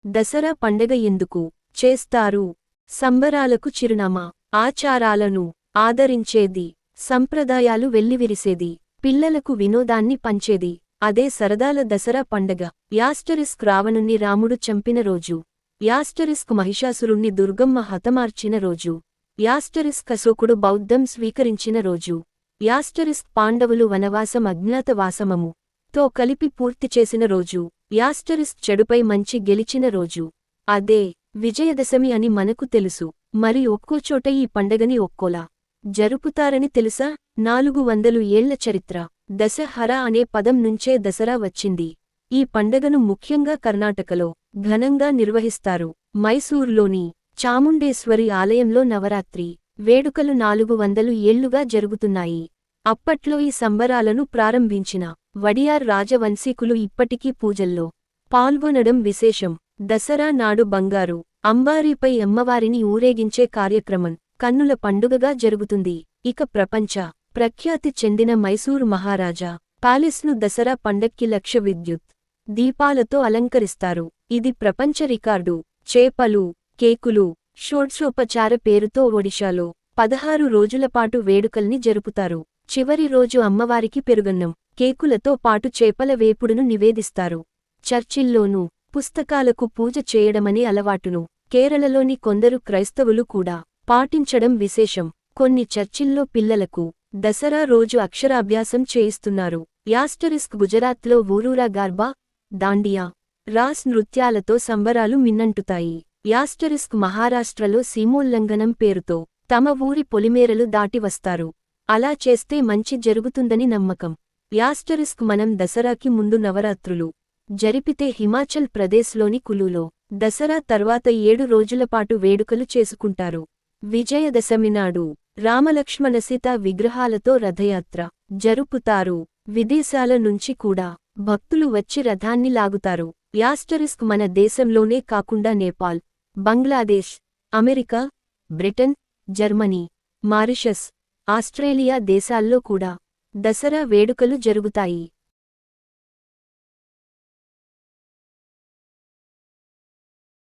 దసరా పండగ ఎందుకు చేస్తారు? సంబరాలకు చిరునామా, ఆచారాలను ఆదరించేది, సంప్రదాయాలు వెల్లివిరిసేది, పిల్లలకు వినోదాన్ని పంచేది. అదే సరదాల దసరా పండగ. రావణుణ్ణి రాముడు చంపిన రోజు. మహిషాసురుణ్ణి దుర్గమ్మ హతమార్చిన రోజు. అశోకుడు బౌద్ధం స్వీకరించిన రోజు. పాండవులు వనవాసం అజ్ఞాతవాసమము తో కలిపి పూర్తి చేసిన రోజు. చెడుపై మంచి గెలిచిన రోజు. అదే విజయదశమి అని మనకు తెలుసు. మరి ఒక్కోచోట ఈ పండగని ఒక్కోలా జరుపుతారని తెలుసా? 400 ఏళ్ల చరిత్ర. దశహర అనే పదం నుంచే దసరా వచ్చింది. ఈ పండగను ముఖ్యంగా కర్ణాటకలో ఘనంగా నిర్వహిస్తారు. మైసూర్లోని చాముండేశ్వరి ఆలయంలో నవరాత్రి వేడుకలు 400 ఏళ్లుగా జరుగుతున్నాయి. అప్పట్లో ఈ సంబరాలను ప్రారంభించిన వడియార్ రాజవంశీకులు ఇప్పటికీ పూజల్లో పాల్గొనడం విశేషం. దసరా నాడు బంగారు అంబారీపై అమ్మవారిని ఊరేగించే కార్యక్రమం కన్నుల పండుగగా జరుగుతుంది. ఇక ప్రపంచ ప్రఖ్యాతి చెందిన మైసూరు మహారాజా ప్యాలెస్ను దసరా పండక్కి లక్ష విద్యుత్ దీపాలతో అలంకరిస్తారు. ఇది ప్రపంచ రికార్డు. చేపలు, కేకులు, షోడ్షోపచార పేరుతో ఒడిశాలో 16 రోజులపాటు వేడుకల్ని జరుపుతారు. చివరి రోజు అమ్మవారికి పెరుగన్నం, కేకులతో పాటు చేపల వేపుడును నివేదిస్తారు. చర్చిల్లోనూ పుస్తకాలకు పూజ చేయడమనే అలవాటును కేరళలోని కొందరు క్రైస్తవులు కూడా పాటించడం విశేషం. కొన్ని చర్చిల్లో పిల్లలకు దసరా రోజు అక్షరాభ్యాసం చేయిస్తున్నారు. గుజరాత్లో ఊరూరా గార్బా, దాండియా, రాస్ నృత్యాలతో సంబరాలు మిన్నంటుతాయి. మహారాష్ట్రలో సీమోల్లంఘనం పేరుతో తమ ఊరి పొలిమేరలు దాటి వస్తారు. అలా చేస్తే మంచి జరుగుతుందని నమ్మకం. మనం దసరాకి ముందు నవరాత్రులు జరిపితే హిమాచల్ ప్రదేశ్లోని కులులో దసరా తర్వాత 7 రోజులపాటు వేడుకలు చేసుకుంటారు. విజయదశమి నాడు రామలక్ష్మణ సీతా విగ్రహాలతో రథయాత్ర జరుపుతారు. విదేశాల నుంచి కూడా భక్తులు వచ్చి రథాన్ని లాగుతారు. మన దేశంలోనే కాకుండా Nepal, Bangladesh, America, Britain, Germany, Mauritius, Australia దేశాల్లో కూడా దసరా వేడుకలు జరుగుతాయి.